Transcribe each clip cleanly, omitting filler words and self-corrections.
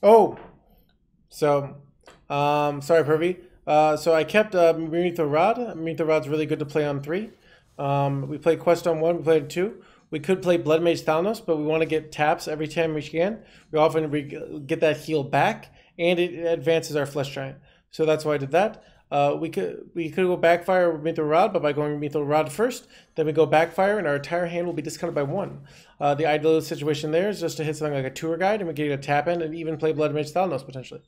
Oh, so, sorry, Pervy. So I kept Beneath the Rod. Beneath the Rod's really good to play on 3. We played Quest on 1, we played 2. We could play Blood Mage Thanos, but we want to get taps every time we can. We often get that heal back, and it advances our Flesh Giant. So that's why I did that. We could go Backfire Beneath the Rod, but by going Beneath the Rod first, then we go Backfire, and our entire hand will be discounted by 1. The ideal situation there is just to hit something like a Tour Guide, and we get a tap in, and even play Blood Mage Thanos potentially.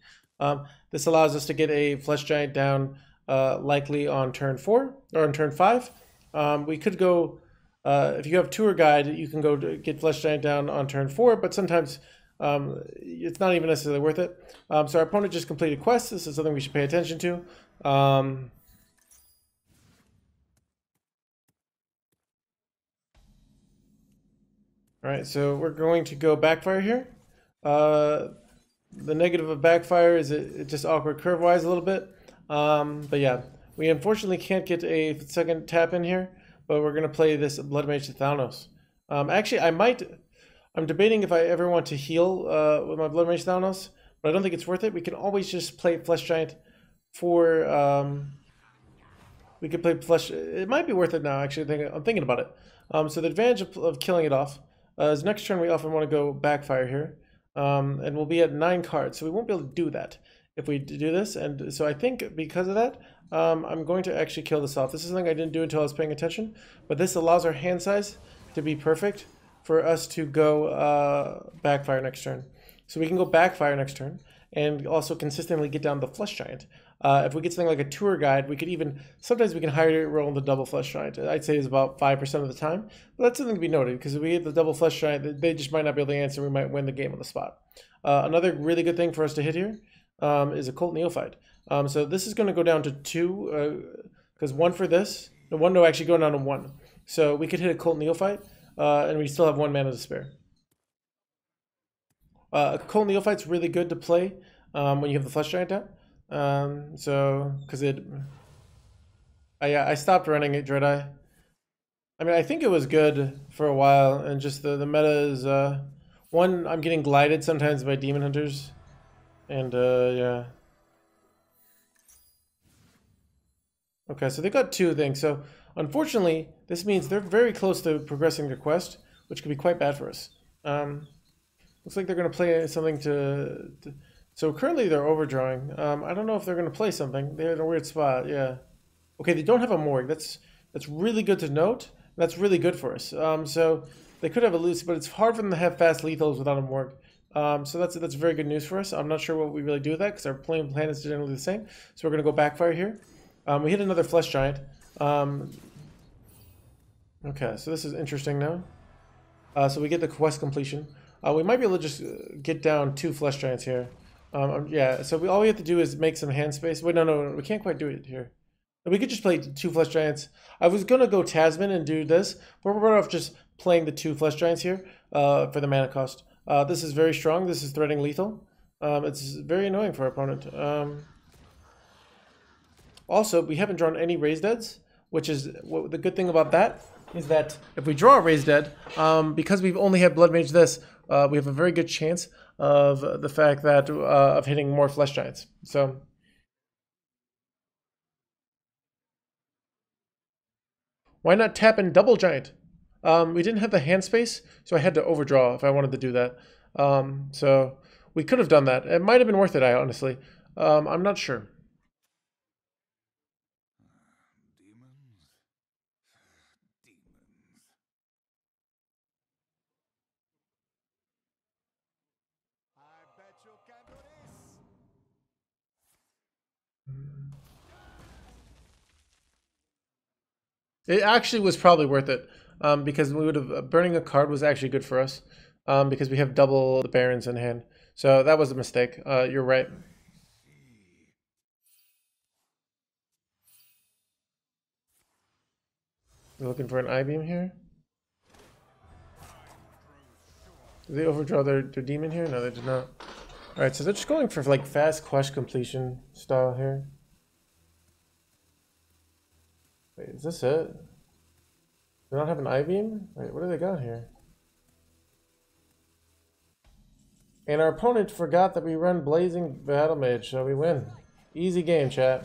This allows us to get a Flesh Giant down likely on turn 4 or on turn 5. We could go, if you have Tour Guide, you can go to get Flesh Giant down on turn 4, but sometimes it's not even necessarily worth it. So our opponent just completed quests. This is something we should pay attention to. All right, so we're going to go Backfire here. The negative of Backfire is it just awkward curve-wise a little bit. But yeah, we unfortunately can't get a second tap in here, but we're going to play this Blood Mage to Thanos. Actually, I'm debating if I ever want to heal with my Blood Mage Thanos, but I don't think it's worth it. We can always just play Flesh Giant for... we could play Flesh... It might be worth it now, actually. I'm thinking about it. So the advantage of killing it off is next turn we often want to go Backfire here. And we'll be at 9 cards, so we won't be able to do that if we do this. And so I think because of that, I'm going to actually kill this off. This is something I didn't do until I was paying attention, but this allows our hand size to be perfect for us to go Backfire next turn. So we can go Backfire next turn and also consistently get down the Flesh Giant. If we get something like a Tour Guide, we could even, sometimes we can higher roll the double Flesh Giant. I'd say it's about 5% of the time, but that's something to be noted, because if we get the double Flesh Giant, they just might not be able to answer, we might win the game on the spot. Another really good thing for us to hit here is Occult Neophyte. So this is going to go down to 2, because 1 for this, no, actually going down to 1. So we could hit Occult Neophyte, and we still have 1 mana to spare. Occult Neophyte's really good to play when you have the Flesh Giant down. Because I stopped running it, Dreadeye. I mean, I think it was good for a while, and just the meta is, one, I'm getting glided sometimes by Demon Hunters, and, yeah. Okay, so they got 2 things, so unfortunately, this means they're very close to progressing their quest, which could be quite bad for us. Looks like they're going to play something so currently they're overdrawing. I don't know if they're going to play something. They're in a weird spot, yeah. Okay, they don't have a Morgue. That's really good to note. That's really good for us. So they could have a loose, but it's hard for them to have fast lethals without a Morgue. So that's very good news for us. I'm not sure what we really do with that, because our playing plan is generally the same. So we're going to go Backfire here. We hit another Flesh Giant. Okay, so this is interesting now. So we get the quest completion. We might be able to just get down 2 Flesh Giants here. Yeah, so all we have to do is make some hand space. Wait, no, we can't quite do it here. We could just play 2 Flesh Giants. I was going to go Tasman and do this, but we're better off just playing the 2 Flesh Giants here for the mana cost. This is very strong. This is threatening lethal. It's very annoying for our opponent. Also, we haven't drawn any Raised Deads, which is the good thing about that is that if we draw a Raised Dead, because we've only had Blood Mage this, we have a very good chance of the fact that of hitting more Flesh Giants. So why not tap in Double Giant? We didn't have the hand space, so I had to overdraw if I wanted to do that. So we could have done that. It might have been worth it, honestly. I'm not sure. It actually was probably worth it, because we would have burning a card was actually good for us, because we have double the Barons in hand. So that was a mistake. You're right. We're looking for an I-beam here. Did they overdraw their demon here? No, they did not. Alright, so they're just going for like fast quest completion style here. Wait, is this it? They don't have an I-beam? Wait, what do they got here? And our opponent forgot that we run Blazing Battle Mage, so we win. Easy game, chat.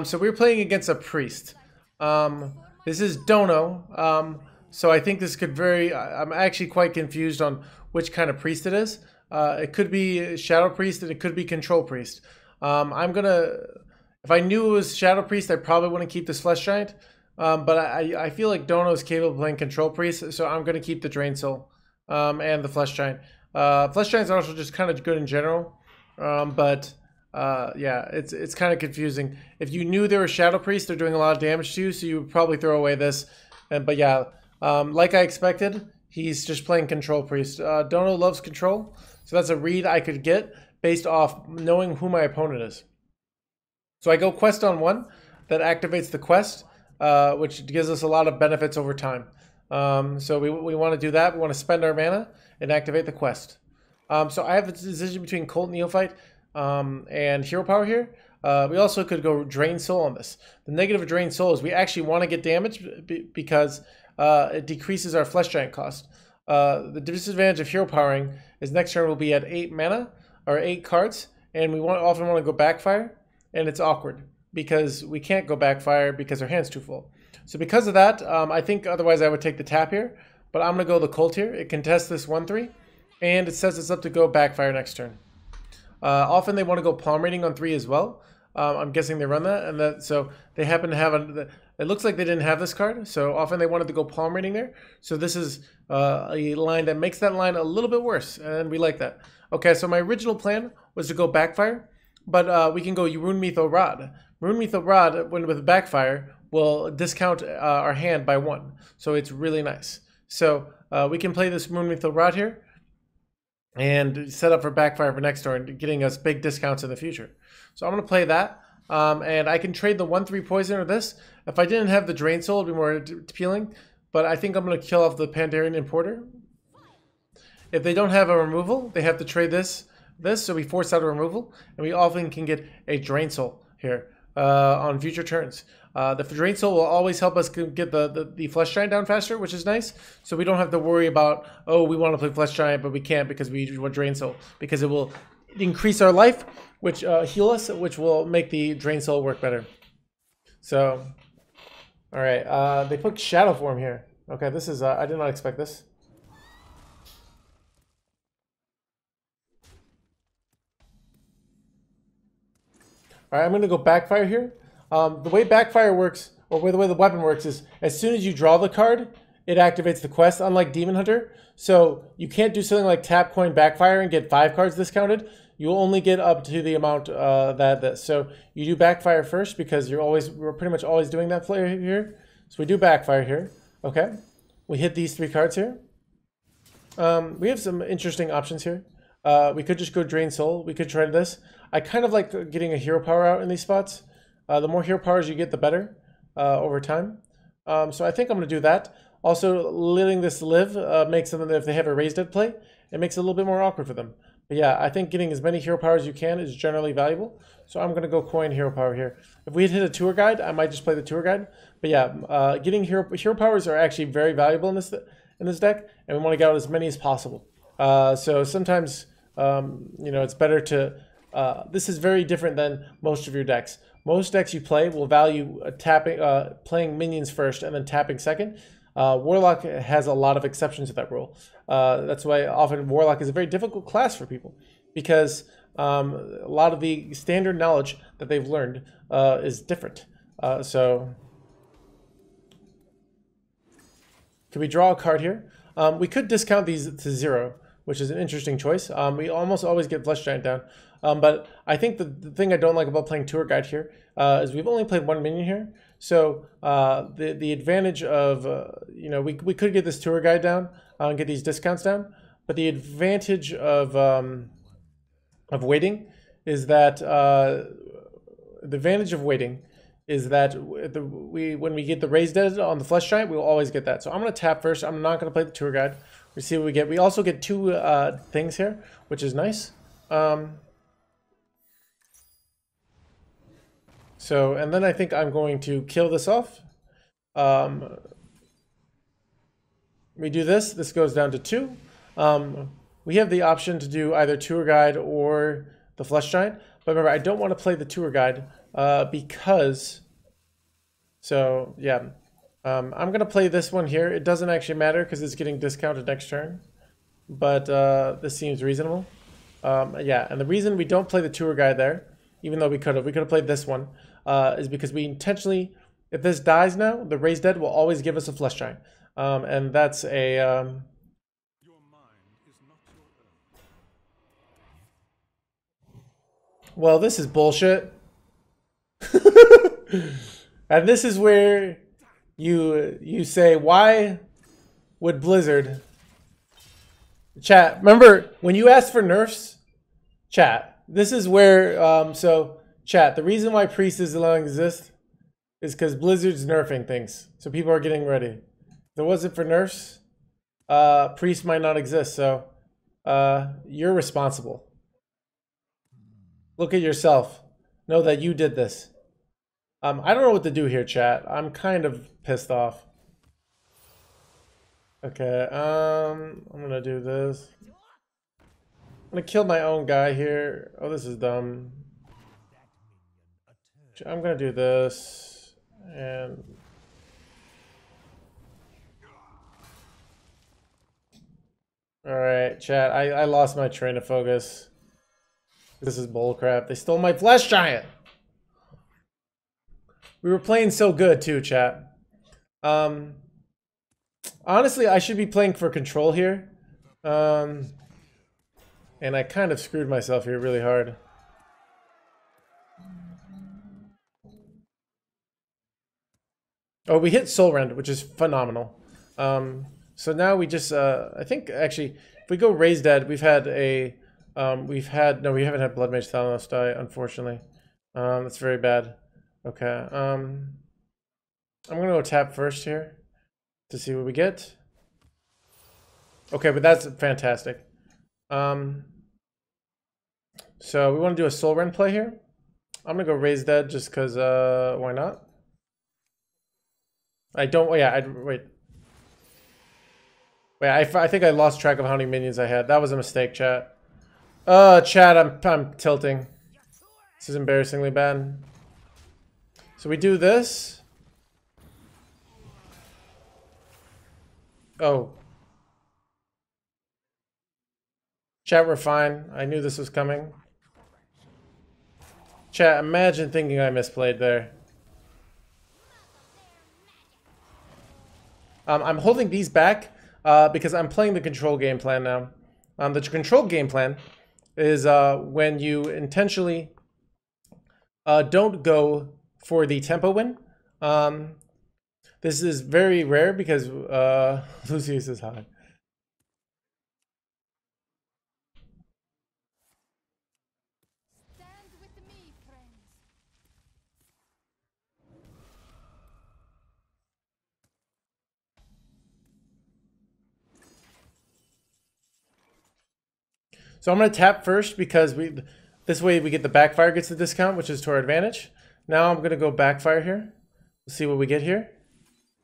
So we're playing against a priest. This is Dono. So I think this could I'm actually quite confused on which kind of priest it is. It could be Shadow Priest and it could be Control Priest. If I knew it was Shadow Priest, I probably wouldn't keep this Flesh Giant. But I feel like Dono is capable of playing Control Priest, so I'm gonna keep the Drain Soul and the Flesh Giant. Flesh Giants are also just kind of good in general, yeah, it's kind of confusing. If you knew they were Shadow Priest, they're doing a lot of damage to you, so you would probably throw away this. But yeah, like I expected, he's just playing Control Priest. Dono loves Control, so that's a read I could get based off knowing who my opponent is. So I go Quest on 1, that activates the quest, which gives us a lot of benefits over time. So we want to do that. We want to spend our mana and activate the quest. So I have a decision between Cult Neophyte and Hero Power here. We also could go Drain Soul on this. The negative of Drain Soul is we actually want to get damage because it decreases our Flesh Giant cost. The disadvantage of Hero Powering is next turn will be at 8 mana, or 8 cards, and we often want to go Backfire, and it's awkward because we can't go Backfire because our hand's too full. So because of that, I think otherwise I would take the tap here, but I'm going to go the Cult here. It contests this 1/3, and it sets us up to go Backfire next turn. Often they want to go Palm Reading on 3 as well. I'm guessing they run that, and so they happen to have it looks like they didn't have this card, so often they wanted to go Palm Reading there. So this is a line that makes that line a little bit worse, and we like that. Okay, so my original plan was to go Backfire, but we can go Rune Mytho Rod. Rune Mytho Rod, when with Backfire, will discount our hand by 1, so it's really nice. So we can play this Rune Mytho Rod here and set up for Backfire for next turn, getting us big discounts in the future. So I'm going to play that, and I can trade the 1/3 poison or this. If I didn't have the Drain Soul, it would be more appealing, but I think I'm going to kill off the Pandaren Importer. If they don't have a removal, they have to trade this, so we force out a removal, and we often can get a Drain Soul here on future turns. The Drain Soul will always help us get the Flesh Giant down faster, which is nice. So we don't have to worry about, oh, we want to play Flesh Giant, but we can't because we want Drain Soul. Because it will increase our life, which heal us, which will make the Drain Soul work better. So, all right. They put Shadow Form here. Okay, this is, I did not expect this. All right, I'm going to go Backfire here. The way Backfire works, or the way the weapon works, is as soon as you draw the card, it activates the quest, unlike Demon Hunter. So you can't do something like tap coin Backfire and get 5 cards discounted. You will only get up to the amount So you do Backfire first because we're pretty much always doing that player here. So we do Backfire here. Okay, we hit these 3 cards here. We have some interesting options here. We could just go Drain Soul. We could try this. I kind of like getting a Hero Power out in these spots. The more Hero Powers you get, the better over time. So I think I'm going to do that. Also, letting this live makes them, if they have a raised dead play, it makes it a little bit more awkward for them. But yeah, I think getting as many Hero Powers as you can is generally valuable. So I'm going to go coin Hero Power here. If we had hit a Tour Guide, I might just play the Tour Guide. But yeah, getting Hero Powers are actually very valuable in this deck, and we want to get out as many as possible. So sometimes, it's better to... this is very different than most of your decks. Most decks you play will value playing minions first and then tapping second. Warlock has a lot of exceptions to that rule. That's why often Warlock is a very difficult class for people, because a lot of the standard knowledge that they've learned is different. So could we draw a card here? We could discount these to 0, which is an interesting choice. We almost always get Flesh Giant down. But I think the thing I don't like about playing Tour Guide here is we've only played 1 minion here. So the advantage of, we could get this Tour Guide down and get these discounts down. But the advantage of waiting is that is that when we get the Raised Dead on the Flesh Giant, we'll always get that. So I'm going to tap first. I'm not going to play the tour guide. We see what we get. We also get 2 things here, which is nice. So, and then I think I'm going to kill this off. We do this. This goes down to 2. We have the option to do either tour guide or the Flesh Giant. But remember, I don't want to play the tour guide because... So, yeah. I'm going to play this one here. It doesn't actually matter because it's getting discounted next turn. But this seems reasonable. Yeah, and the reason we don't play the tour guide there, even though we could have played this one, is because we intentionally... If this dies now, the Raised Dead will always give us a Flesh Giant. And that's a... Well, this is bullshit. And this is where you say, why would Blizzard... Chat, remember, when you asked for nerfs, chat, this is where... so, chat, the reason why Priest is allowing exist is because Blizzard's nerfing things. So people are getting ready. If it wasn't for nerfs, Priest might not exist. So, you're responsible. Look at yourself. Know that you did this. I don't know what to do here, chat. I'm kind of pissed off. Okay, I'm gonna do this. I'm gonna kill my own guy here. Oh, this is dumb. I'm gonna do this. And... Alright, chat. I lost my train of focus. This is bullcrap. They stole my Flesh Giant! We were playing so good too, chat. Honestly, I should be playing for control here. And I kind of screwed myself here really hard. Oh, we hit Soul Rend, which is phenomenal. So now we just, I think actually, if we go Raised Dead, we've had a, no, we haven't had Blood Mage Thalanos die, unfortunately. That's very bad. Okay, I'm gonna go tap first here to see what we get. Okay, but that's fantastic. So we want to do a Soul Rend play here. I'm gonna go Raised Dead just because, why not? I don't, wait. Wait, I think I lost track of how many minions I had. That was a mistake, chat. Chat, I'm tilting. This is embarrassingly bad. So we do this. Oh. Chat, we're fine. I knew this was coming. Chat, imagine thinking I misplayed there. I'm holding these back because I'm playing the control game plan now. The control game plan is when you intentionally don't go for the tempo win. This is very rare because Lucius is high. Stand with me, friends. So I'm going to tap first because this way we get the backfire gets the discount, which is to our advantage. Now I'm going to go backfire here. Let's see what we get here.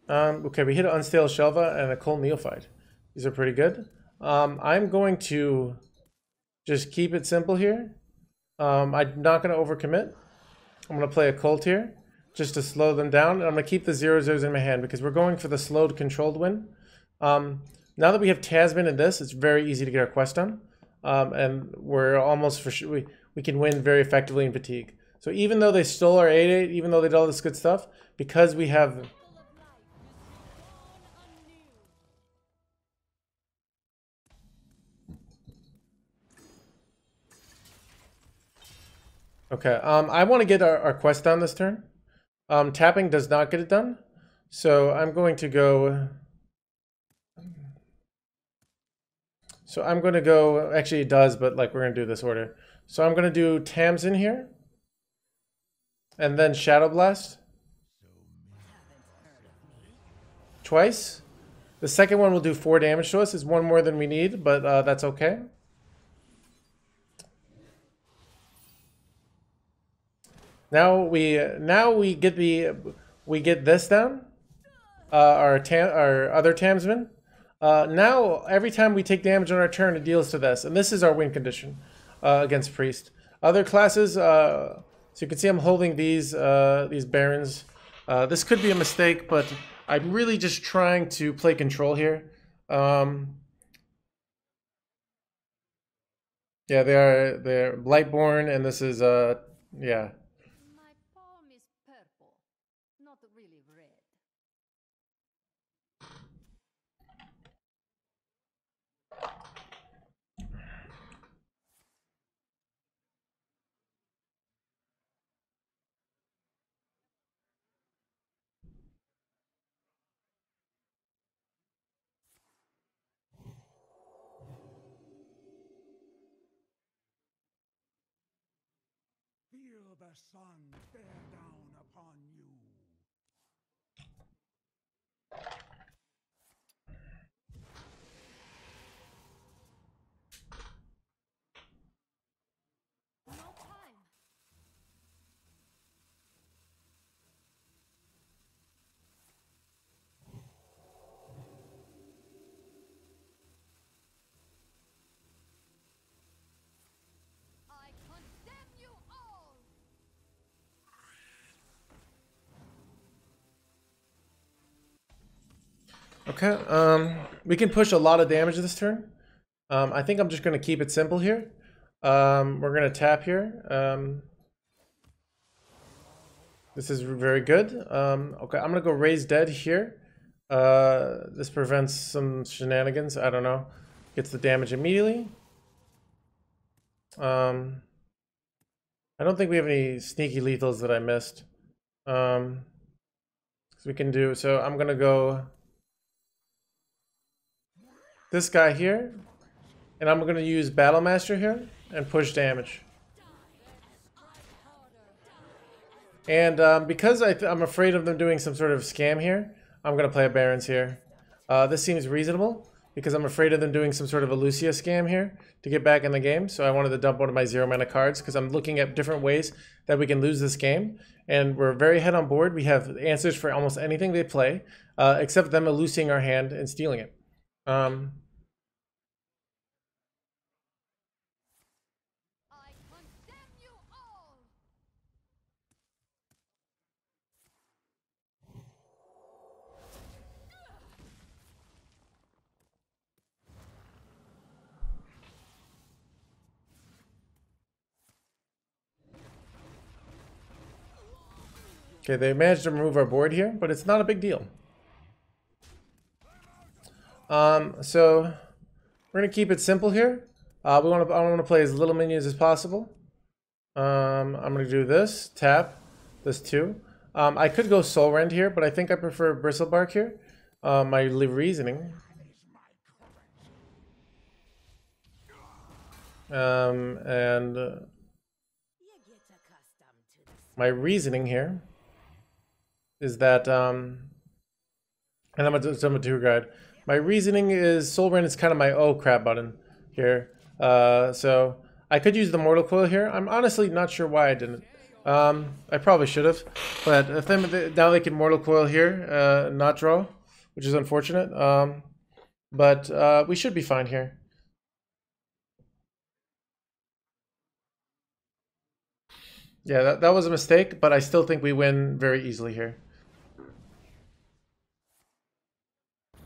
Okay, we hit an Unstale Shelva and a Cold Neophyte. These are pretty good. I'm going to just keep it simple here. I'm not going to overcommit. I'm going to play a Cult here just to slow them down. And I'm going to keep the 0/0s in my hand because we're going for the slowed controlled win. Now that we have Tasman in this, it's very easy to get our quest done. And we're almost for sure we can win very effectively in Fatigue. So even though they stole our 8/8, even though they did all this good stuff, because we have... Okay, I want to get our quest done this turn. Tapping does not get it done. So I'm going to go... So I'm going to go... Actually, it does, but like we're going to do this order. So I'm going to do Tamsin here. And then Shadow Blast. twice. The second one will do 4 damage to us. It's one more than we need, but that's okay. Now we get this down. Our other Tamsman. Now every time we take damage on our turn, it deals to this, and this is our win condition against Priest. Other classes, so you can see I'm holding these Barons. This could be a mistake, but I'm really just trying to play control here. Yeah, they're Blightborn, and this is yeah. My palm is purple, not really red. Feel the sun bear down upon you. No time. I condemn you all. Okay, we can push a lot of damage this turn. I think I'm just going to keep it simple here. We're going to tap here. This is very good. Okay, I'm going to go raise dead here. This prevents some shenanigans. I don't know. Gets the damage immediately. I don't think we have any sneaky lethals that I missed. So we can do, so I'm going to go this guy here, and I'm going to use Battle Master here and push damage. And because I'm afraid of them doing some sort of scam here, I'm going to play a Barons here. This seems reasonable because I'm afraid of them doing some sort of a Lucia scam here to get back in the game. So I wanted to dump one of my 0 mana cards because I'm looking at different ways that we can lose this game. And we're very head on board. We have answers for almost anything they play, except them losing our hand and stealing it. I condemn you all. Okay, they managed to remove our board here, but it's not a big deal. So we're gonna keep it simple here. I want to play as little minions as possible. I'm gonna do this tap, this too. I could go Soul Rend here, but I think I prefer Bristlebark here. My reasoning. My reasoning here is that, and I'm a tour guide. My reasoning is Soul Rend is kind of my oh crap button here. So I could use the Mortal Coil here. I'm honestly not sure why I didn't. I probably should have, but if now they can Mortal Coil here, not draw, which is unfortunate. But we should be fine here. Yeah, that was a mistake, but I still think we win very easily here.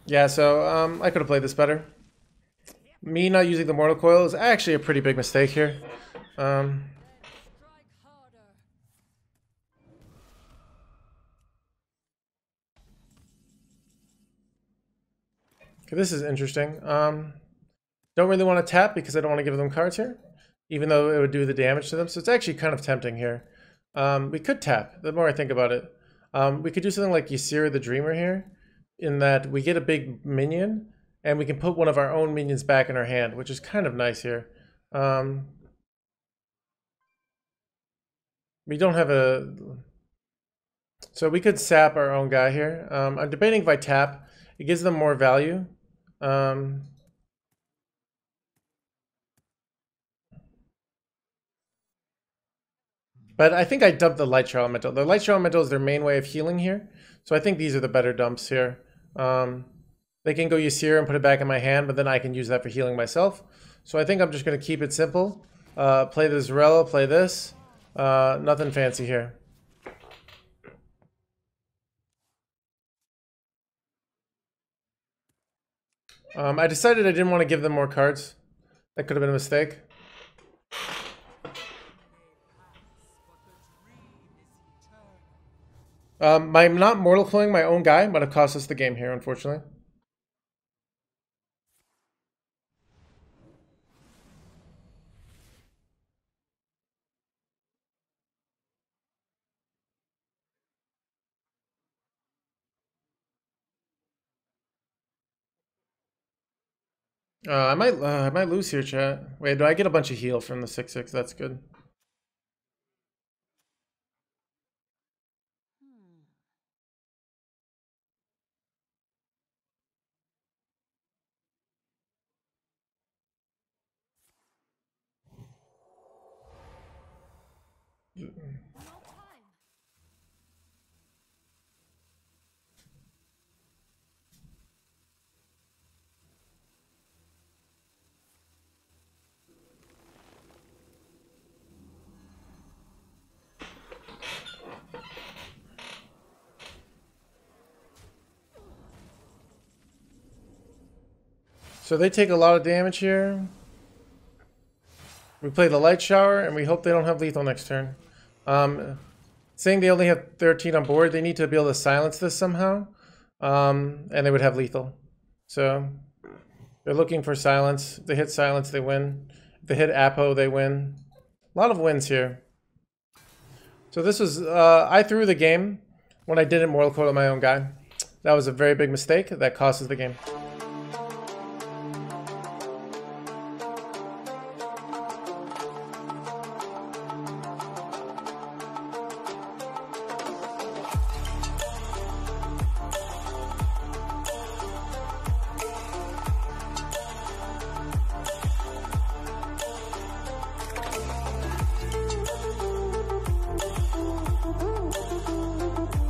Yeah, so I could have played this better. Me not using the Mortal Coil is actually a pretty big mistake here. Okay, this is interesting. Don't really want to tap because I don't want to give them cards here, even though it would do the damage to them. So it's actually kind of tempting here. We could tap, the more I think about it. We could do something like Ysira the Dreamer here, in that we get a big minion, and we can put one of our own minions back in our hand, which is kind of nice here. We don't have a... So we could sap our own guy here. I'm debating if I tap, It gives them more value. But I think I dumped the Light Shower Elemental. The Light Shower Elemental is their main way of healing here. So I think these are the better dumps here. They can go Ysir and put it back in my hand, but then I can use that for healing myself. So I think I'm just going to keep it simple. Play the Zarella, play this. Nothing fancy here. I decided I didn't want to give them more cards. That could have been a mistake. My not mortal cloning my own guy might have cost us the game here, unfortunately. I might lose here, chat. Wait, do I get a bunch of heal from the 6/6? That's good. No time. So they take a lot of damage here. We play the Light Shower, and we hope they don't have lethal next turn. Saying they only have 13 on board, they need to be able to silence this somehow. And they would have lethal. So they're looking for silence. If they hit silence, they win. If they hit Apo, they win. A lot of wins here. So this was, I threw the game when I didn't mortal coil my own guy. That was a very big mistake. That cost us the game.